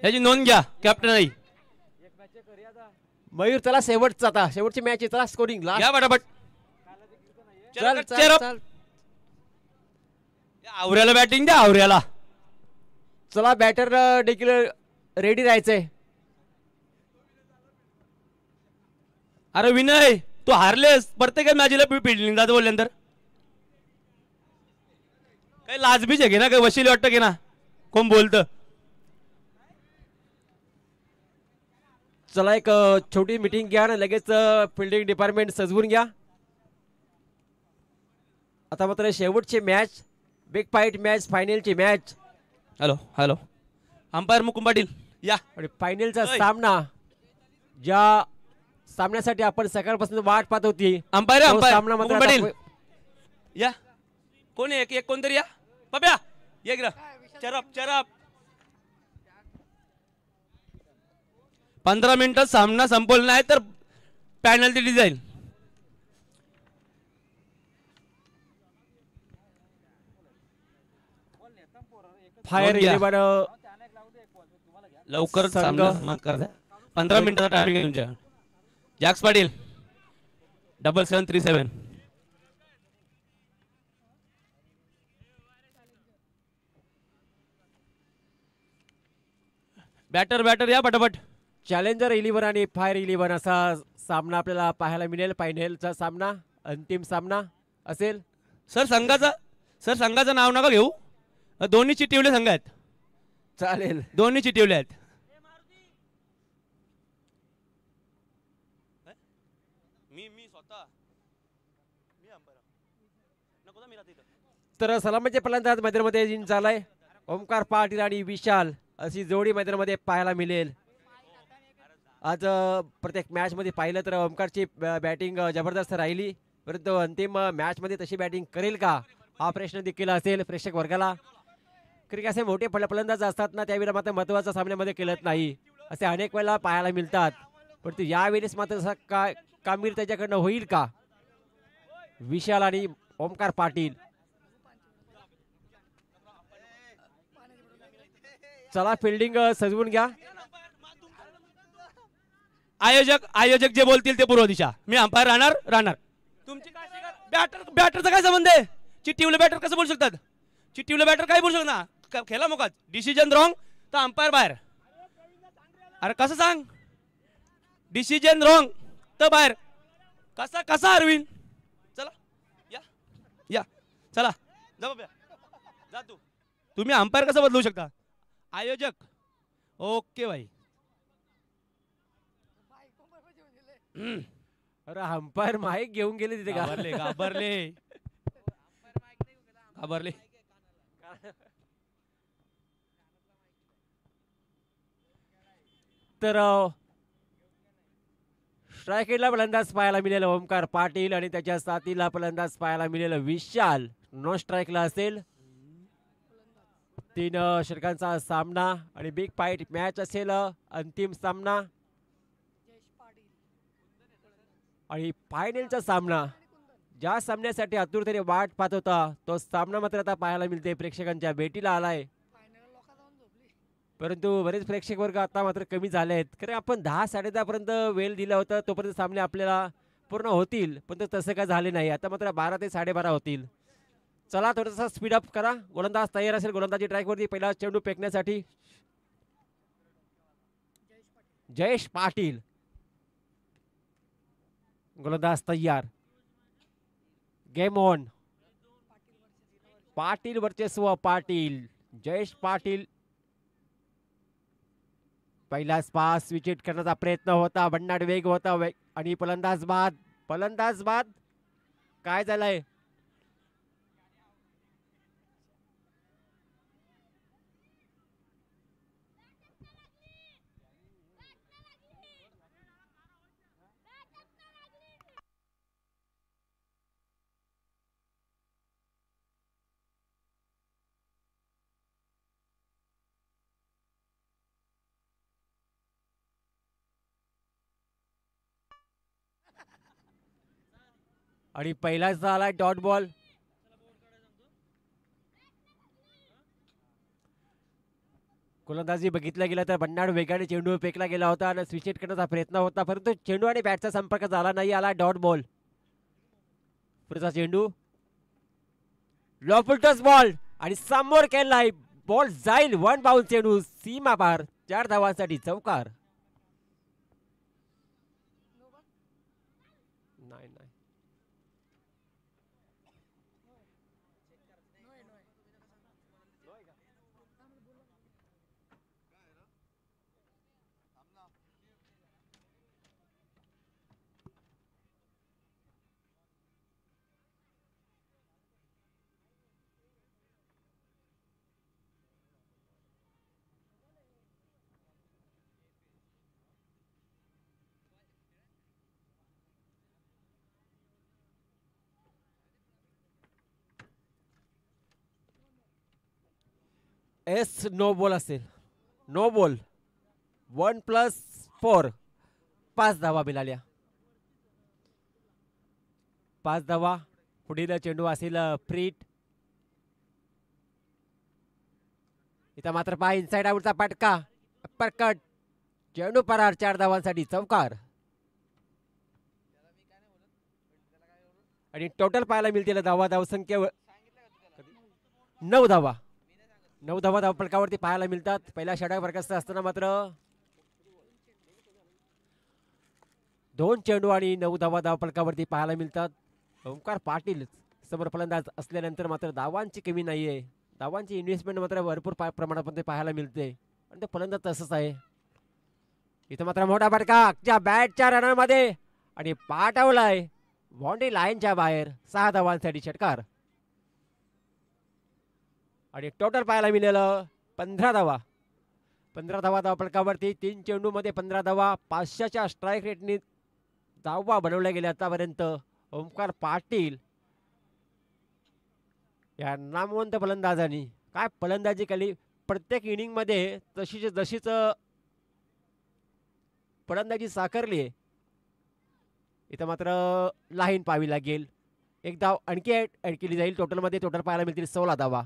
याची नोंद घ्या कॅप्टन आई. मयूर चला शेवटचा आता शेवटची मॅच आहे चला स्कोरिंग लास्ट घ्या पटापट. चल चल चल आवऱ्याला बॅटिंग द्या आवऱ्याला. चला बॅटर देखील रेडी राहायचंय. अरे विनय तू हारलेस प्रत्येक मॅचला फिल्डिंग जात बोलल्यानंतर काही लाजबीच आहे घे ना काही वशिले वाटतं घे ना कोण बोलतं. चला एक छोटी मीटिंग घ्या ना लगेच फिल्डिंग डिपार्टमेंट सजवून घ्या. आता मात्र शेवटची मॅच बिग फाईट मॅच फायनलची match. Hello hello umpire Mukund Patil या. आणि फायनलचा सामना ज्या सामन्यासाठी आपण सकाळपासून वाट पाहत होती अंपायर सामना मात्र पाटील या. कोण एक एक कोणतरी या पप्या ये गिरा चरप चरप. 15 मिनिटं सामना संपवला नाही तर पॅनल्टी दिली जाईल. फायर 11 लवकर सामना कर द्या. 15 मिनिटाचा टायमिंग आहे तुमच्या. जॅक्स पाटील 7737. बॅटर बॅटर या पटापट. चॅलेंजर 11 आणि फायर 11 असा सामना आपल्याला पाहायला मिळेल. फायनलचा सामना अंतिम सामना असेल. सर संघाचं नाव नका घेऊ. दोन्ही चिटिवले संघ आहेत. चालेल दोन्ही चिटिवले आहेत. मी स्वतः तर सलामीचे फलंदाज मैदानामध्ये जिंक झालाय. ओमकार पाटील आणि विशाल अशी जोडी मैदानामध्ये पाहायला मिळेल. आज प्रत्येक मॅच मध्ये पाहिलं तर ओमकारची बॅटिंग जबरदस्त राहिली परंतु अंतिम मॅच मध्ये तशी बॅटिंग करेल का हा प्रश्न देखील असेल प्रेक्षक वर्गाला. क्रिकेट असे मोठे फलंदाज असतात ना त्यावेळेला मात्र महत्वाच्या सामन्यामध्ये खेळत नाही असे अनेक वेळेला पाहायला मिळतात. परंतु यावेळेस मात्र तसा काय कामगिरी त्याच्याकडनं होईल का. विशाल आणि ओमकार पाटील. चला फिल्डिंग सजवून घ्या. आयोजक जे बोलतील ते पूर्व दिशा. मी अंपायर राहणार. तुमची काय बॅटरचा काय संबंध आहे. चिट्टीवले बॅटर कसं बोलू शकतात. चिट्टीवले बॅटर काय बोलू शकतात. खेळा मोकात डिसिजन रॉंग तर अंपायर बाहेर. अरे कसं सांग डिसिजन रॉंग तर बाहेर कसा अरविंद. चला या चला जा तू. तुम्ही अंपायर कसं बदलू शकता. आयोजक ओके भाई. अरे अंपायर माईक घेऊन गेले तिथे घाबरले. तर स्ट्रायकेटला फलंदाज पाहायला मिळेल ओमकार पाटील आणि त्याच्या साथीला फलंदाज पाहायला मिळेल विशाल. नो स्ट्राईकला असेल. 3 षटकांचा सामना आणि बिग फाईट मॅच असेल अंतिम सामना आणि फायनलचा सामना ज्या सामन्यासाठी आतुरतेने वाट पाहत होता तो सामना मात्र आता पाहायला मिळते प्रेक्षकांच्या भेटीला आलाय. परंतु बरेच प्रेक्षक वर्ग आता मात्र कमी झाले आहेत कारण आपण 10-10:30 पर्यंत वेळ दिला होता तोपर्यंत सामने आपल्याला पूर्ण होतील पण तसं काय झाले नाही. आता मात्र 12 ते 12:30 होतील. चला थोडासा स्पीड अप करा. गोलंदाज तयार असेल गोलंदाजी ट्रॅकवरती पहिला चेंडू फेकण्यासाठी. जयेश पाटील गोलंदाज तयार. Game on. पाटील वर्चस्व पाटील. जयेश पाटील पहिलाच पास विकेट करण्याचा प्रयत्न होता. भन्नाट वेग होता आणि फलंदाज बाद काय झालंय. आणि पहिलाच झाला डॉट बॉल. गोलंदाजी बघितला गेला तर भन्नाट वेगाने चेंडू फेकला गेला होता आणि स्विचेट करण्याचा प्रयत्न होता, परंतु चेंडू आणि बॅटचा संपर्क झाला नाही. आला डॉट बॉल. पुढचा चेंडू लॉफुल्टस बॉल आणि समोर केलाय. बॉल जाईल. वन बाउंस चेंडू सीमा पार. 4 धावांसाठी चौकार. नाही नाही एस नो बॉल असेल. No ball. 1+4. 5 धावा मिळाल्या. 5 धावा. पुढील चेंडू असेल फ्रीट. इथं मात्र पहा इनसाइड आउटचा पटका. अपरकट. चेंडू परार. 4 धावांसाठी चौकार. आणि टोटल पाहायला मिळतील धावा. धावसंख्या 9 धावा. 9 धावा धावफलकावरती पाहायला मिळतात. पहिल्या षटक बरखास्त असताना मात्र 2 चेंडू आणि 9 धावा धावफलकावरती पाहायला मिळतात. ओंकार पाटील समोर फलंदाज असल्यानंतर मात्र धावांची कमी नाहीये. धावांची इन्व्हेस्टमेंट मात्र भरपूर प्रमाणात पाहायला मिळते आणि ते फलंदाज तसंच आहे. इथं मात्र मोठा फटका अख्ख्या बॅटच्या रनामध्ये आणि पाठवलाय बाउंड्री लाईनच्या बाहेर. 6 धावांसाठी षटकार. आणि टोटल पाहायला मिळालं 15 धावा. 15 धावा धावफलकावरती. 3 चेंडू मध्ये 15 धावा. 500च्या स्ट्राईक रेटने धावा बनवल्या गेल्या आतापर्यंत. ओंकार पाटील या नामवंत फलंदाजांनी काय फलंदाजी केली. प्रत्येक इनिंग मध्ये जशीच फलंदाजी साकारली आहे. इथं मात्र लाईन पाहावी लागेल. एक धाव आणखी ऍड केली जाईल. टोटल पाहायला मिळतील 16 धावा.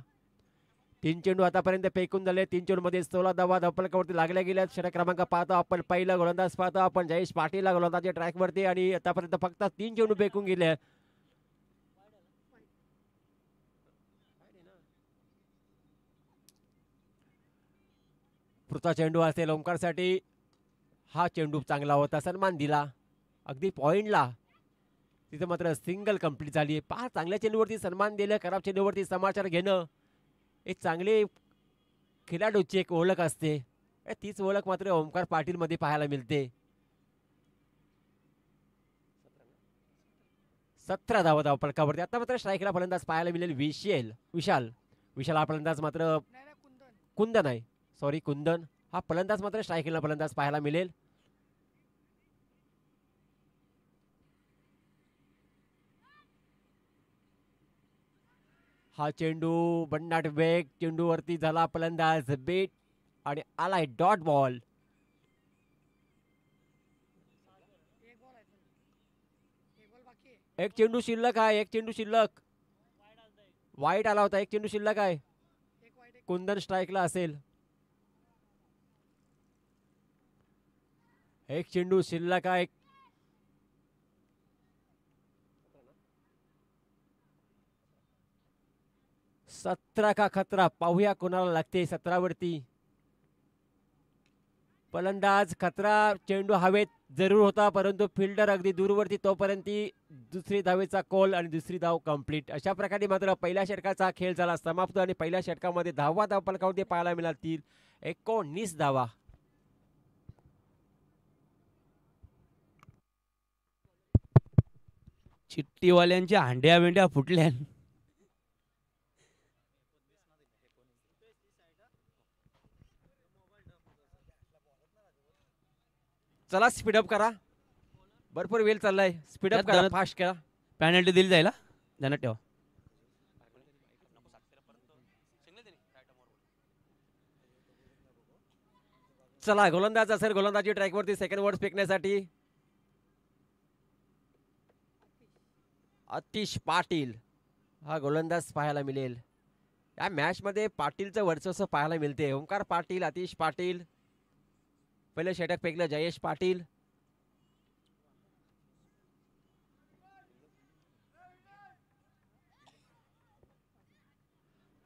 3 चेंडू आतापर्यंत फेकून झाले. 3 चेंडू मध्ये 16 धावा धावफलकावरती लागल्या गेल्या. षटक क्रमांक पाहतो आपण. पहिला गोलंदाज पाहतो आपण जयेश पाटील गोलंदाजच्या ट्रॅकवरती आणि आतापर्यंत फक्त 3 चेंडू फेकून गेले. पुढचा चेंडू असेल ओंकारसाठी. हा चेंडू चांगला होता. सन्मान दिला अगदी पॉइंटला. तिथे मात्र सिंगल कंप्लीट झाली. 5 चांगल्या चेंडूवरती सन्मान दिलं. खराब चेंडूवरती समाचार घेणं एक चांगले खेळाडूची एक ओळख असते. तीच ओळख मात्र ओंकार पाटील मध्ये पाहायला मिळते. 17 धावा धावफलकावरती. आता मात्र स्ट्राईकला फलंदाज पाहायला मिळेल विशाल हा फलंदाज मात्र कुंदन हा फलंदाज मात्र स्ट्राईकला फलंदाज पाहायला मिळेल. हा चेंडू भन्नाट वेग. चेंडूवरती झाला फलंदाज बेट आणि आलाय डॉट बॉल. एक चेंडू शिल्लक आहे. वाईट आला होता. एक चेंडू शिल्लक आहे. कुंदन स्ट्राईकला असेल. एक चेंडू शिल्लक आहे. 17 का खतरा. पाहूया कोणाला लागते 17 वरती. फलंदाज खतरा. चेंडू हवेत जरूर होता परंतु फिल्डर अगदी दूरवरती. तोपर्यंत दुसरी धावेचा कॉल आणि दुसरी धाव कंप्लीट. अशा प्रकारे मात्र पहिल्या षटकाचा खेळ झाला समाप्त आणि पहिल्या षटकामध्ये धावफलकावरती पाहायला मिळातील 19 धावा. चिठ्ठीवाल्यांच्या हांड्या बिंड्या फुटल्या. चला स्पीडअप करा. भरपूर वेळ चाललाय. स्पीडअप करा. फास्ट करा. पॅनल्टी दिली जाईल. ध्यानात ठेवा. चला गोलंदाज असेल. गोलंदाजी ट्रॅकवरती सेकंड वर्ड फेकण्यासाठी आतिश पाटील हा गोलंदाज पाहायला मिळेल. या मॅच मध्ये पाटीलचं वर्चस्व पाहायला मिळते. ओंकार पाटील, आतिश पाटील, पहिलं षटक फेकलं जयेश पाटील.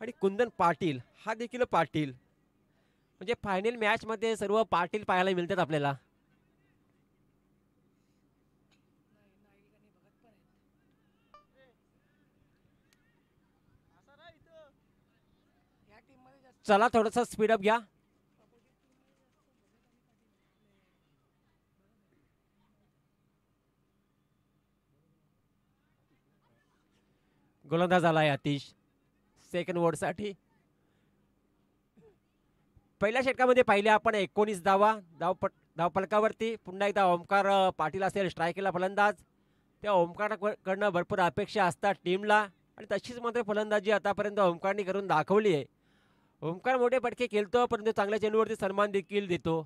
आणि कुंदन पाटील हा देखील पाटील. म्हणजे फायनल मॅच मध्ये सर्व पाटील पाहायला मिळतात आपल्याला. चला थोडस स्पीडअप घ्या. गोलंदाज आलाय आतिश सेकंड ओव्हर साठी. पहिल्या षटकामध्ये पाहिले आपण 19 धावा धावफलकावरती. पुन्हा एकदा ओमकार पाटील असेल स्ट्रायकीला फलंदाज. त्या ओमकारकडनं भरपूर अपेक्षा असतात टीमला आणि तशीच मात्र फलंदाजी आतापर्यंत ओमकारने करून दाखवली आहे. ओमकार मोठे फटके खेळतो परंतु चांगल्या चेंडूवरती सन्मान देखील देतो.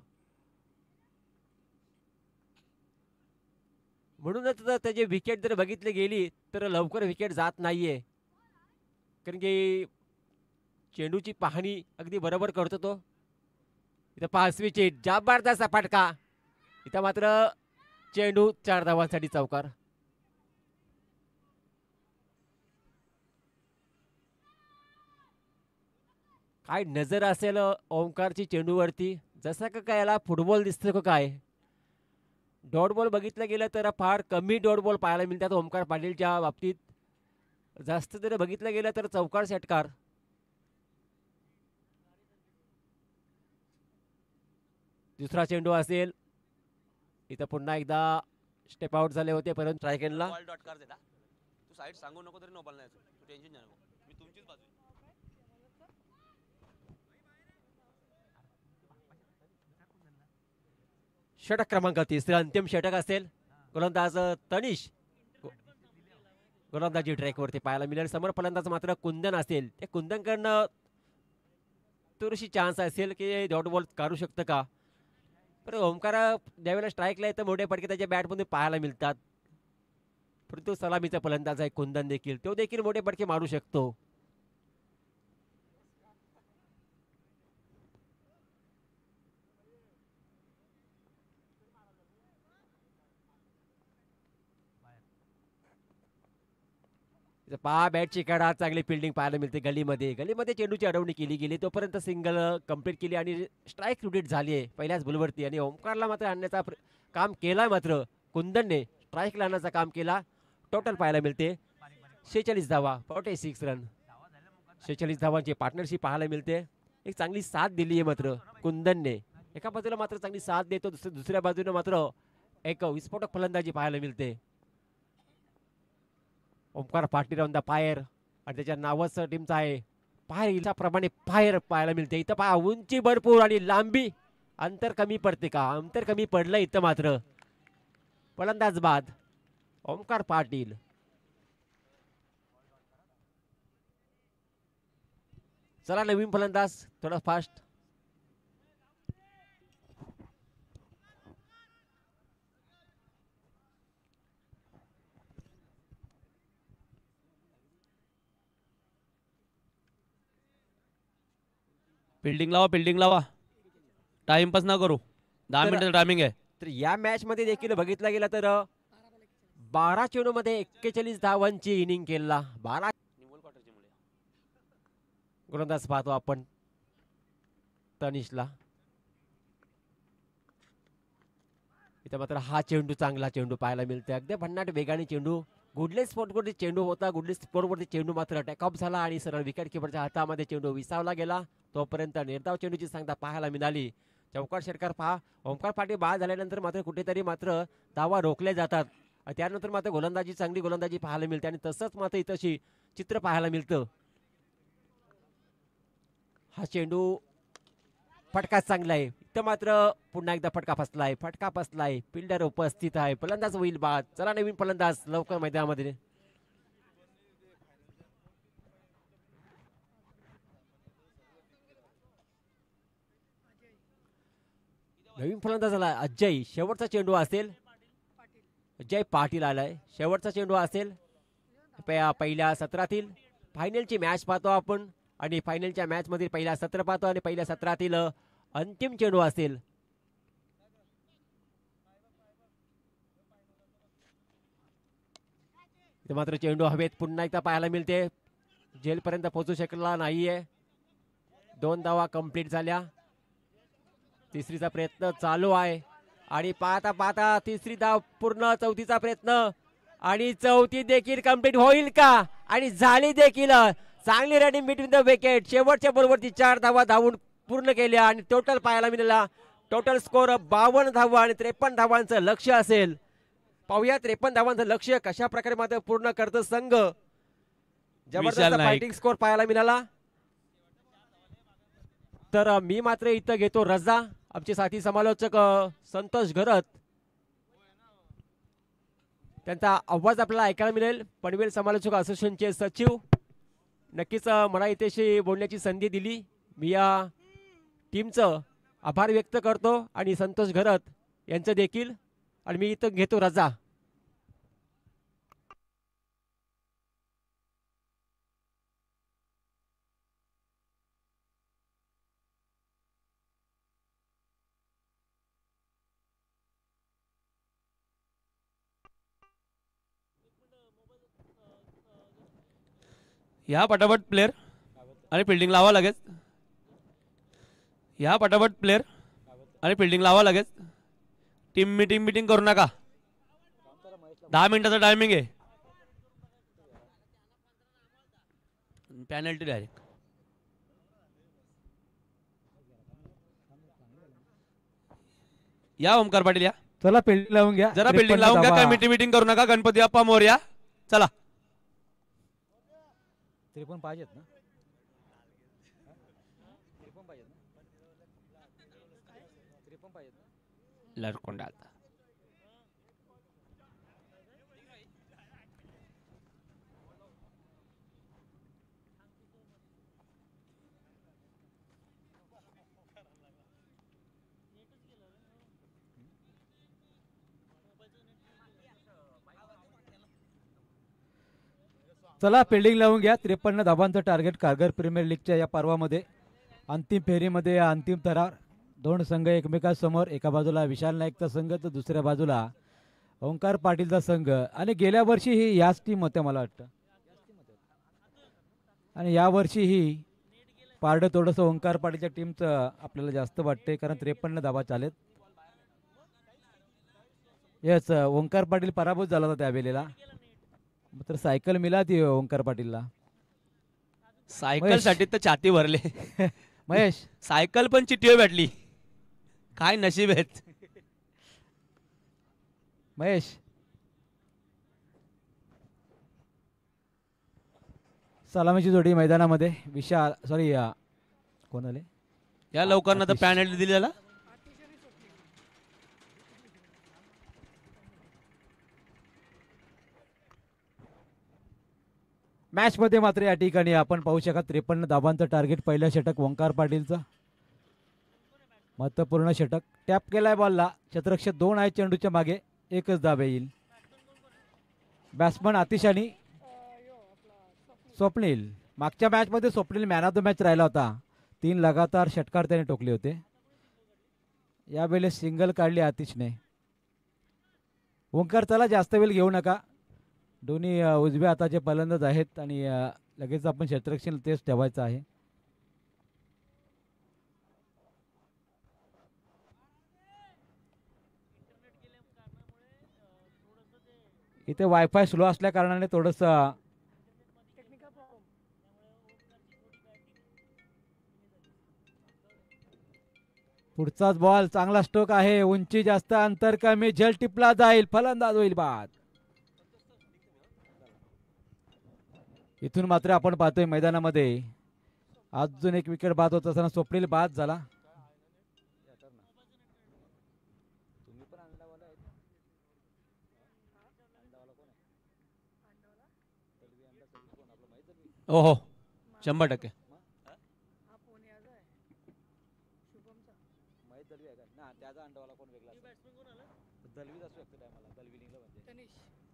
म्हणूनच जर त्याची विकेट जर बघितली गेली तर लवकर विकेट जात नाहीये. कारण की चेंडूची पाहणी अगदी बरोबर करतो तो. इथं 5वी चेंड जबरदस्त फटका. इथं मात्र चेंडू 4 धावांसाठी चौकार. काय नजर असेल ओंकारची चेंडूवरती. जसं का काय याला फुटबॉल दिसतो का काय. डॉट बॉल बघितलं गेलं तर फार कमी डॉट बॉल पाहायला मिळतात ओमकार पाटीलच्या बाबतीत. जास्त जर बघितलं गेलं तर चौकार षटकार. दुसरा चेंडू असेल. इथं पुन्हा एकदा स्टेप आउट झाले होते परंतु स्ट्रायकेनला तू साईड सांगू नको तरी नो बॉल नाही तू टेन्शन घेऊ नको. मी तुमचीच बाजू. षटक क्रमांक 30 अंतिम षटक असेल. गोलंदाज तनिष गोलंदाजी ट्रॅकवरती पाहायला मिळेल. समोर फलंदाज मात्र कुंदन असेल. त्या कुंदनकडनं थोडीशी चान्स असेल की डॉट बॉल काढू शकतं का. पण ओमकार ज्यावेळेला स्ट्राईकला येतं मोठे फटके त्याच्या बॅटमध्ये पाहायला मिळतात. परंतु सलामीचा फलंदाज आहे कुंदन देखील. तो देखील मोठे फटके मारू शकतो. पहा बॅटची काढा चांगली फिल्डिंग पाहायला मिळते. गलीमध्ये चेंडूची अडवणी केली गेली तोपर्यंत सिंगल कंप्लीट केली आणि स्ट्राईक रुटेट झाली आहे पहिल्याच बॉलवरती. आणि ओमकारला मात्र आणण्याचा काम केला. मात्र कुंदनने स्ट्राईकला आणण्याचं काम केला. टोटल पाहायला मिळते 46 धावा 46 रन. 46 धावांची पार्टनरशिप पाहायला मिळते. एक चांगली साथ दिली आहे मात्र कुंदनने. एका बाजूला मात्र चांगली साथ देतो दुसऱ्या बाजूने मात्र एक विस्फोटक फलंदाजी पाहायला मिळते. Omkar Patil on the fire आणि त्याच्या नावच टीमचा आहे फायर. प्रमाणे फायर पाहायला मिळते. इथं पहा उंची भरपूर आणि लांबी. अंतर कमी पडते का. अंतर कमी पडलं इथं मात्र. फलंदाज बाद ओमकार पाटील. चला नवीन फलंदाज थोडा फास्ट. फिल्डिंग लावा टाइमपास ना करू. 10 मिनिटाचं टायमिंग आहे. तर या मॅच मध्ये देखील बघितलं गेलं तर 12 चेंडू मध्ये 41 धावांची इनिंग केला. 12 गोलंदाज पाहतो आपण तनिषला. इथं मात्र हा चेंडू चांगला चेंडू पाहायला मिळते. अगदी भन्नाट वेगाने चेंडू. गुडलेस स्पॉटवरती चेंडू होता. गुडलेस स्पॉटवरती चेंडू मात्र टॅकऑफ झाला आणि सरळ विकेट किपरच्या हातामध्ये चेंडू विसावला गेला. तोपर्यंत निर्धाव चेंडूची संख्या पाहायला मिळाली. चौकार षटकार पहा. ओमकार पाटील बाद झाल्यानंतर मात्र कुठेतरी मात्र धावा रोखल्या जातात. त्यानंतर मात्र चांगली गोलंदाजी पाहायला मिळते आणि तसंच मात्र इथंशी चित्र पाहायला मिळतं. हा चेंडू फटका चांगला आहे. इथं मात्र पुन्हा एकदा फटका फसलाय. फिल्डर उपस्थित आहे. फलंदाज होईल बाद. चला नवीन फलंदाज लवकर मैदानामध्ये. नवीन फलंदाज आला अजय. शेवटचा चेंडू असेल. अजय पाटील आलाय. शेवटचा चेंडू असेल पहिल्या सत्रातील. फायनलची मॅच पाहतो आपण आणि फायनलच्या मॅच मधील पहिल्या 17 पाहतो आणि पहिल्या 17तील अंतिम चेंडू असतील. इथे मात्र चेंडू हवेत पुन्हा एकदा पाहायला मिळते. जेलपर्यंत पोहोचू शकला नाहीये. 2 धावा कंप्लीट झाल्या. तिसरीचा प्रयत्न चालू आहे आणि पाहता पाहता तिसरी धाव पूर्ण. चौथीचा प्रयत्न आणि चौथी देखील कंप्लीट होईल का? आणि झाली देखील. चांगली रनिंग बिटवीन द विकेट. शेवटच्या बरोबरती 4 धावा धावून पूर्ण केल्या आणि टोटल पाहायला मिळाला. टोटल स्कोर 52 धावा आणि 53 धावांचं लक्ष असेल. पाहूया 53 धावांचं लक्ष कशा प्रकारे मात्र पूर्ण करतं संघ. जबरदस्त फायटिंग स्कोर पाहायला मिळाला. तर मी मात्र इथं घेतो रजा. आमचे साथी समालोचक संतोष घरत, त्यांचा आवाज आपल्याला ऐकायला मिळेल. पनवेल समालोचक असोसिएशनचे सचिव, नक्कीच मला इथेशी बोलण्याची संधी दिली. मी या टीमचं आभार व्यक्त करतो आणि संतोष घरत यांचं देखील. आणि मी इथं घेतो रजा. या पटापट प्लेयर आणि फिल्डिंग लावा लगेच. या पटापट प्लेयर आणि फिल्डिंग लावा लगेच. टीम मीटिंग करू नका. 10 मिनिटाचा टायमिंग आहे. Penalty direct. या ओमकार पाटील या. चला फिल्डिंग लावून घ्या. जरा फिल्डिंग लावून घ्या. काय मीटिंग करू नका. गणपती बाप्पा मोरया. चला. 53 पाहिजेत ना. लरकोंडा आता. चला फिल्डिंग लावून घ्या. 53 धावांचं टार्गेट कारगर प्रीमियर लीगच्या या पर्वामध्ये अंतिम फेरीमध्ये अंतिम थरार. 2 संघ एकमेकांसमोर. एका बाजूला विशाल नाईकचा संघ तर दुसऱ्या बाजूला ओंकार पाटीलचा संघ. आणि गेल्या वर्षी ही याच टीम होत्या मला वाटतं. आणि यावर्षी ही पारडं थोडंसं ओंकार पाटीलच्या टीमचं आपल्याला जास्त वाटते, कारण 53 धावा चालेत. यस, ओंकार पाटील पराभूत झाला होता त्यावेळेला. तर सायकल मिळाली ओंकार पाटीलला. सायकल साठी तर छाती भरले. महेश, सायकल पण चिठ्ठीवर भेटली. काय नशीब आहेत. महेश, सलामीची जोडी मैदानामध्ये. विशाल सॉरी कोण आले या लवकर ना तर पॅनल्टी दिली त्याला. मॅच मध्ये मात्र या ठिकाणी आपण पाहू शकता 53 धावांचं टार्गेट. पहिलं षटक ओंकार पाटीलचं, महत्वपूर्ण षटक. टॅप केलाय बॉलला. क्षेत्ररक्षक 2 आहे चेंडूच्या मागे. 1च धाव येईल. बॅट्समन आतिश आणि स्वप्नील. मागच्या मॅच मध्ये Swapnil man of the match राहिला होता. 3 लगातार षटकार त्याने टोकले होते. यावेळेस सिंगल काढली आतिशने. ओंकार चला जास्त वेळ घेऊ नका. दोन्ही उजव्या हाताचे फलंदाज आहेत आणि लगेच आपण क्षेत्ररक्षण तेच ठेवायचं आहे. इथे वायफाय स्लो असल्या कारणाने थोडंसं पुढचाच बॉल चांगला स्ट्रोक आहे. उंची जास्त, अंतर कमी. झेल टिपला जाईल. फलंदाज होईल बाद. इथून मात्र आपण पाहतोय मैदानामध्ये अजून एक विकेट बाद होत असताना स्वप्नील बाद झाला. ओहो 100%.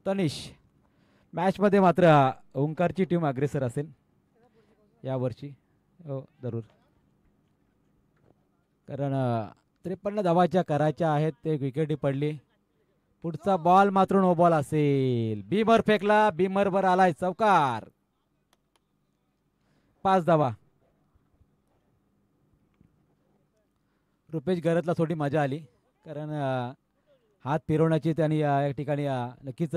तनिष. मॅच मध्ये मात्र ओंकारची टीम अग्रेसर असेल यावर्षी. हो जरूर. कारण 53 धावाच्या करायच्या आहेत. ते विकेटी पडली. पुढचा बॉल मात्र नो बॉल असेल. बीमर फेकला. बीमर वर आलाय चौकार. 5 धावा. रुपेश गरतला थोडी मजा आली कारण हात फिरवण्याची त्यांनी या ठिकाणी नक्कीच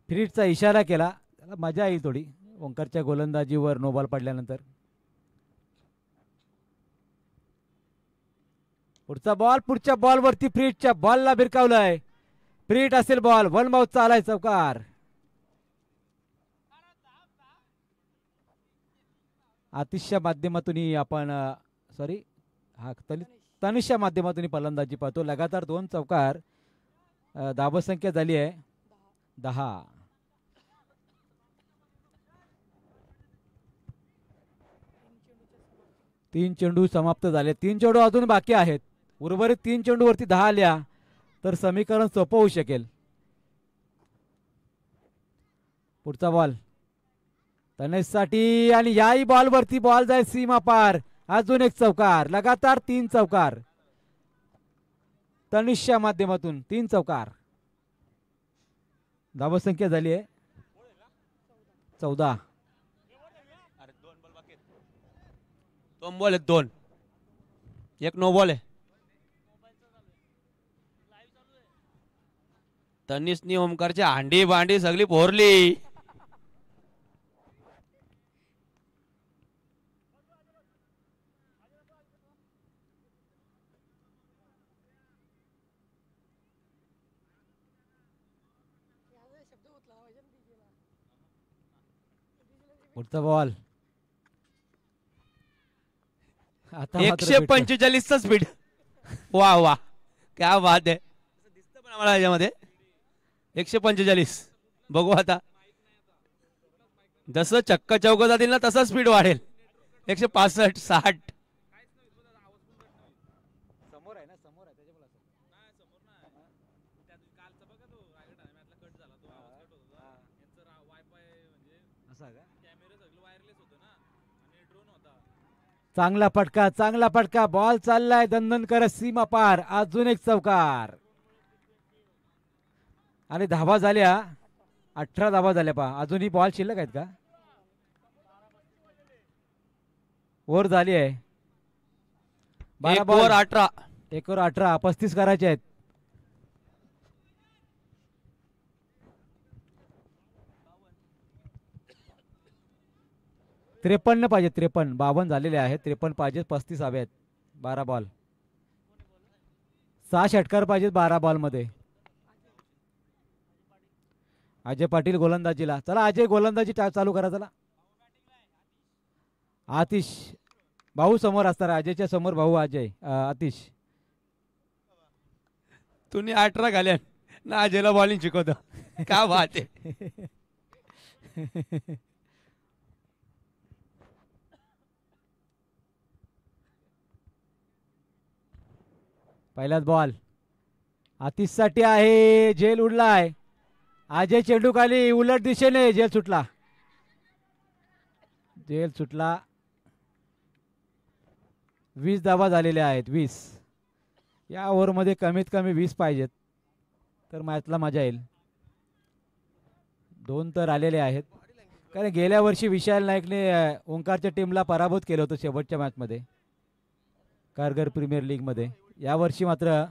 फ्रीटचा इशारा केला. त्याला मजा येईल थोडी ओंकारच्या गोलंदाजीवर नो बॉल पडल्यानंतर. पुढचा बॉल. पुढच्या बॉलवरती फ्रीटच्या बॉलला भिरकावलाय. फ्रीट असेल बॉल. वन माउथचा आलाय चौकार. आतिशच्या माध्यमातून आपण सॉरी हा तनिषच्या माध्यमातून फलंदाजी पाहतो. लगातार 2 चौकार. धावसंख्या झाली आहे 10. तीन चेंडू समाप्त झाले. 3 चेंडू अजून बाकी आहेत. उर्वरित 3 चेंडूवरती 10 आल्या तर समीकरण सोपं होऊ शकेल. पुढचा बॉल तनेशसाठी आणि याही बॉलवरती बॉल जाईल सीमा पार. अजून एक चौकार. लगातार 3 चौकार. तनिषच्या माध्यमातून 3 चौकार. धावसंख्या झाली आहे 14. 2 बॉल आहेत. 2 एक नो बॉल आहे. तनिषनी ओमकारची हांडी भांडी सगळी पोरली. पुढचा बॉल. आता 145चा स्पीड. वा वा क्या बात आहे. दिसतं पण आम्हाला याच्यामध्ये 145. बघू आता जसं चक्का चौक जातील ना तसा स्पीड वाढेल. 165 60. समोर आहे ना. समोर आहे चांगला फटका. चांगला फटका. बॉल चाललाय दणदण करत सीमा पार. अजून एक चौकार. आणि धावा झाल्या 18 धावा झाल्या. पहा अजूनही बॉल शिल्लक आहेत का. ओव्हर झाली आहे 12 1 ओव्हर 18. 1 ओव्हर 18. 35 करायचे आहेत. त्रेपन्न पाहिजे. 53. 52 झालेले आहेत. 53 पाहिजे. 35 हवे आहेत. 12 बॉल. 6 षटकार पाहिजेत 12 बॉल मध्ये. अजय पाटील गोलंदाजीला. चला अजय गोलंदाजी चालू करा. चला आतिश भाऊ समोर असणार. अजयच्या समोर भाऊ अजय. आतिश तुम्ही 18 घाल्या ना. अजयला बॉलिंग शिकवतो. का बात आहे. पहिलाच बॉल आतिश साठी आहे. झेल उडलाय. अजय चेंडू खाली उलट दिशेने. झेल सुटला. झेल सुटला. 20 धावा झालेल्या आहेत. 20. या ओव्हरमध्ये कमीत कमी 20 पाहिजेत तर मॅचला मजा येईल. 2 तर आलेले आहेत. कारण गेल्या वर्षी विशाल नाईकने ओंकारच्या टीमला पराभूत केलं होतं शेवटच्या मॅचमध्ये कारगर प्रीमियर लीगमध्ये. यावर्षी मात्र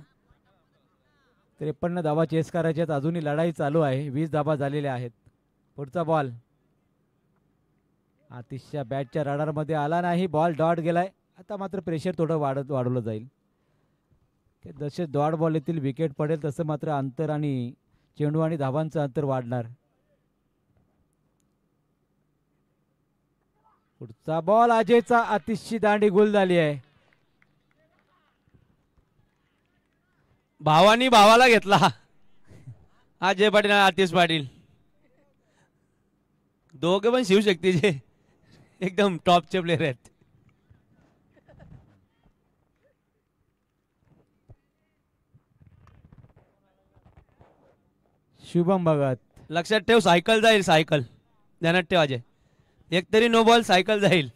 53 धावा चेस करायच्यात. अजूनही लढाई चालू आहे. 20 धावा झालेल्या आहेत. पुढचा बॉल आतिशच्या बॅटच्या रडारमध्ये आला नाही. बॉल डॉट गेलाय. आता मात्र प्रेशर थोडं वाढवलं जाईल. जसे डॉट बॉल येतील विकेट पडेल तसं मात्र अंतर आणि चेंडू आणि धावांचं अंतर वाढणार. पुढचा बॉल अजयचा. आतिशची दांडी गुल झाली आहे. भावानी भावाला घेतला. अजय पाटील आणि आतिश पाटील दोघे पण शिवशक्तीचे एकदम टॉपचे प्लेयर आहेत. शुभम भगत. लक्षात ठेव सायकल जाईल. सायकल ध्यानात ठेव अजय. एक तरी नो बॉल सायकल जाईल.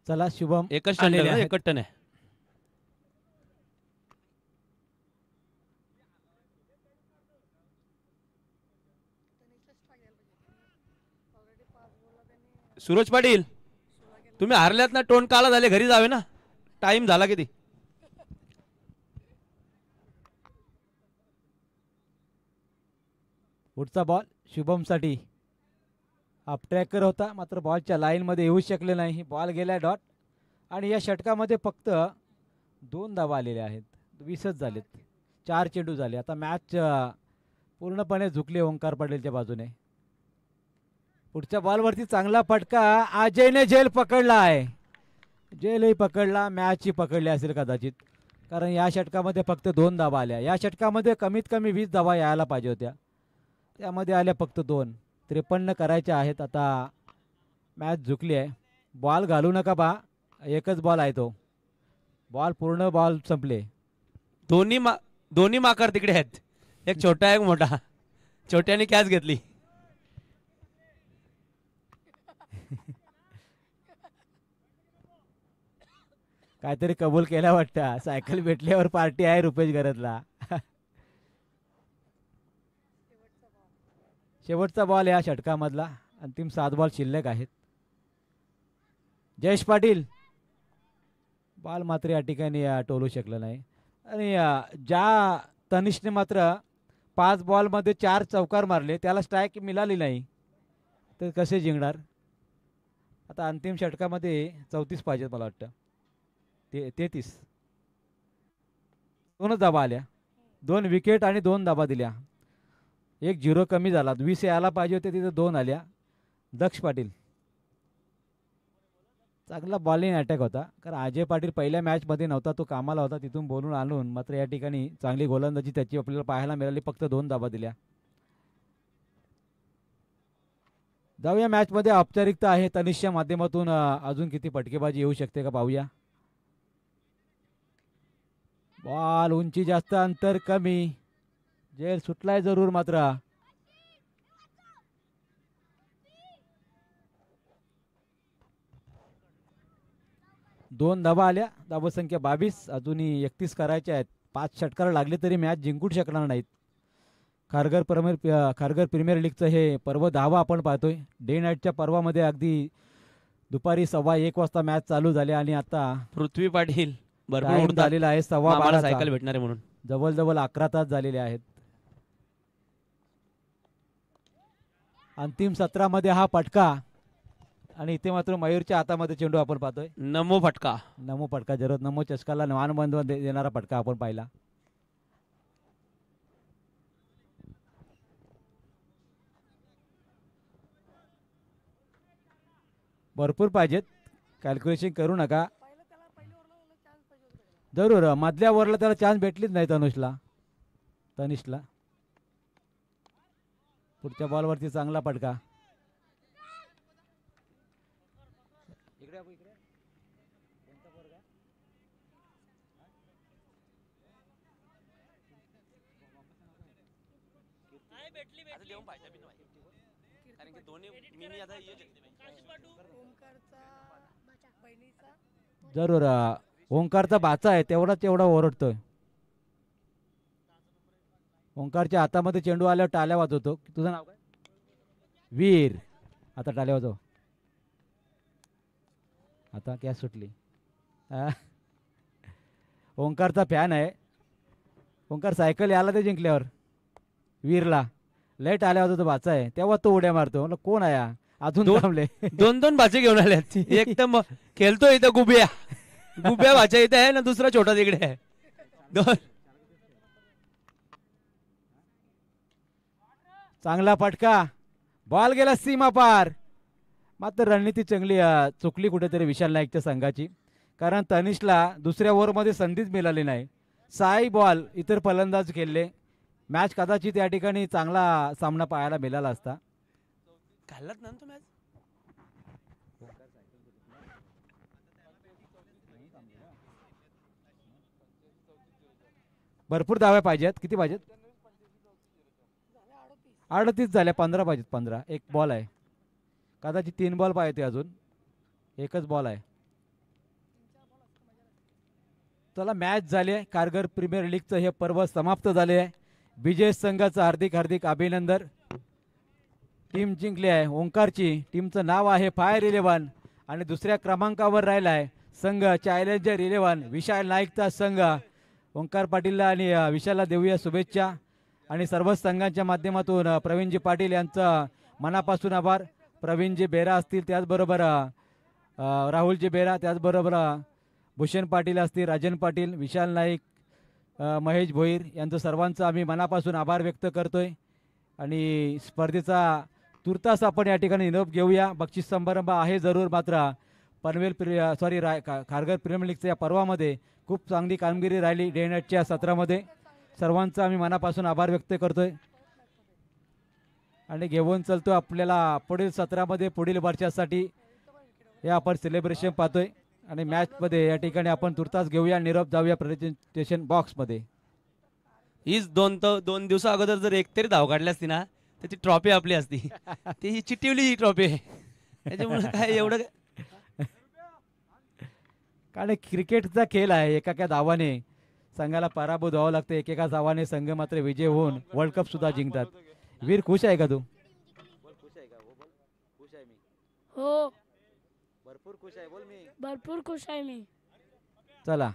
चला शुभम एकच टन आलेले आहे, आहेत. एकच टन आहे. सूरज पाटील तुम्ही हारल्यात ना, टोन काला झाले, घरी जावे ना, टाइम झाला किती. पुढचा बॉल शुभमसाठी. हाफ ट्रॅकर होता मात्र बॉलच्या लाईनमध्ये येऊ शकले नाही. बॉल गेला डॉट आणि या षटकामध्ये फक्त 2 धावा आलेल्या आहेत. 20च झालेत. 4 चेंडू झाले. आता मॅच पूर्णपणे झुकली ओंकार पाटीलच्या बाजूने. पुढच्या बॉलवरती चांगला फटका. अजयने झेल पकडला आहे. झेलही पकडला, मॅचही पकडली असेल कदाचित, कारण या षटकामध्ये फक्त 2 धावा आल्या. या षटकामध्ये कमीत कमी 20 धावा यायला पाहिजे होत्या, त्यामध्ये आल्या फक्त 2. 53 करायच्या आहेत. आता मॅच झुकली आहे. बॉल घालू नका बा, एकच बॉल आहे तो. बॉल पूर्ण बॉल संपले. दोन्ही माकार तिकडे आहेत, एक छोटा एक मोठा. छोट्याने कॅच घेतली. काहीतरी कबूल केला वाटतं. सायकल भेटल्यावर पार्टी आहे रुपेश गरजला. शेवटचा बॉल या षटकामधला. अंतिम 7 बॉल शिल्लक आहेत. जयेश पाटील बॉल मात्र या ठिकाणी टोलू शकलं नाही. आणि ज्या तनिषने मात्र 5 बॉलमध्ये 4 चौकार मारले, त्याला स्ट्राईक मिळाली नाही, तर कसे जिंकणार. आता अंतिम षटकामध्ये 34 पाहिजेत मला वाटतं. 33. 2 धाबा आल्या. 2 विकेट आणि 2 धाबा दिल्या. 1 0 कमी झाला. 20 यायला पाहिजे होते, तिथे 2 आल्या. दक्ष पाटील चांगला बॉलिंग अटॅक होता, कारण अजय पाटील पहिल्या मॅचमध्ये नव्हता, तो कामाला होता, तिथून बोलून आणून मात्र या ठिकाणी चांगली गोलंदाजी त्याची आपल्याला पाहायला मिळाली. फक्त 2 धाबा दिल्या. जाऊया मॅचमध्ये. औपचारिकता आहे तनिषच्या माध्यमातून. अजून किती फटकेबाजी येऊ शकते का पाहूया. बॉल उंची जास्त, अंतर कमी. जेल सुटलाय जरूर मात्र. दोन धाबा आल्या. धाबसंख्या 22. अजूनही 31 करायच्या आहेत. 5 षटकार लागले तरी मॅच जिंकू शकणार नाहीत. खारघर प्रीमियर लीगचं हे पर्व 10वा आपण पाहतोय. डे नाईटच्या पर्वामध्ये अगदी दुपारी 1:15 वाजता मॅच चालू झाली आणि आता पृथ्वी पाटील भरपूर टाइम उडतात. झालेला आहे 12:15 आम्हाला सायकल भेटणार आहे म्हणून. जवळ 11 तास झालेले आहेत. अंतिम 17 मध्ये हा फटका आणि इथे मात्र मयूरच्या हातामध्ये चेंडू आपण पाहतोय. नमो फटका. नमो फटका जरूर. नमो चषकाला मानबंध देणारा फटका आपण पाहिला. भरपूर पाहिजेत, कॅल्क्युलेशन करू नका. जरूर मधल्या ओव्हरला त्याला चान्स भेटलीच नाही तनिषला. पुढच्या बॉलवरती चांगला फटका. जरूर ओंकारचा बाचा आहे, तेवढा ओरडतोय. ओंकारच्या हातामध्ये चेंडू आल्यावर टाळ्या वाजवतो. तुझं नाव काय? वीर. आता टाळ्या वाजव. आता कॅच सुटली. ओंकारचा फॅन आहे. ओंकार सायकल याला ते जिंकल्यावर वीरला लय टाळ्या वाजवतो. बाचा आहे तेव्हा तो उड्या मारतो. म्हणलं कोण आहे अजून थांबले. 2 भाचे घेऊन आले. एक तर खेळतो इथं गुब्या भाच्या इथे आहे ना, दुसरा छोटा तिकडे आहे. 2 चांगला फटका. बॉल गेला सीमा पार. मात्र रणनीती चांगली चुकली कुठेतरी विशाल नाईकच्या संघाची, कारण तनिषला दुसऱ्या ओव्हरमध्ये संधीच मिळाली नाही. 6 बॉल इतर फलंदाज खेळले. मॅच कदाचित या ठिकाणी चांगला सामना पाहायला मिळाला असता. घालत ना तो मॅच. भरपूर धाव्या पाहिजेत. किती पाहिजेत? 38 झाल्या. 15 पाहिजेत. 15. एक बॉल आहे. कदाचित 3 बॉल पाहिजे. अजून एकच बॉल आहे. चला मॅच झाली आहे. कारगर प्रीमियर लीगचं हे पर्व समाप्त झाले आहे. विजय संघाचं हार्दिक हार्दिक अभिनंदन. टीम जिंकली आहे ओंकारची. टीमचं नाव आहे फायर 11 आणि दुसऱ्या क्रमांकावर राहिला आहे संघ चॅलेंजर 11 विशाल नाईकचा संघ. ओंकार पाटीलला आणि विशालला देऊया शुभेच्छा आणि सर्वच संघांच्या माध्यमातून प्रवीणजी पाटील यांचा मनापासून आभार. प्रवीणजी बेरा असतील, त्याचबरोबर राहुलजी बेरा, त्याचबरोबर भूषण पाटील असतील, राजन पाटील, विशाल नाईक, महेश भोईर यांचं सर्वांचं आम्ही मनापासून आभार व्यक्त करतोय. आणि स्पर्धेचा तुर्तास आपण या ठिकाणी निरोप घेऊया. बक्षीस समारंभ आहे जरूर, मात्र पनवेल खारघर प्रीमियर लीगच्या या पर्वामध्ये खूप चांगली कामगिरी राहिली डे नाईटच्या सत्रामध्ये. सर्वांचं आम्ही मनापासून आभार व्यक्त करतोय आणि घेऊन चलतो आपल्याला पुढील सत्रामध्ये पुढील वर्षासाठी हे आपण सेलिब्रेशन पाहतोय. आणि मॅचमध्ये या ठिकाणी आपण तुर्तास घेऊया निरोप, जाऊया प्रेझेंटेशन बॉक्समध्ये. हीच दोन दिवसा अगोदर जर एक तरी धाव काढली असती ना तर ती ट्रॉफी आपली असती. ती ही चिटिवली ही ट्रॉफी आहे. त्याच्यामुळे काय एवढं कारण क्रिकेटचा खेळ आहे. एका धावाने संघाला पराभूत व्हावं लागतं, एकेका धावाने संघ मात्र विजय होऊन वर्ल्ड कप सुद्धा जिंकतात. वीर खुश आहे का तू? हो भरपूर खुश आहे. बोल मी भरपूर खुश आहे मी. चला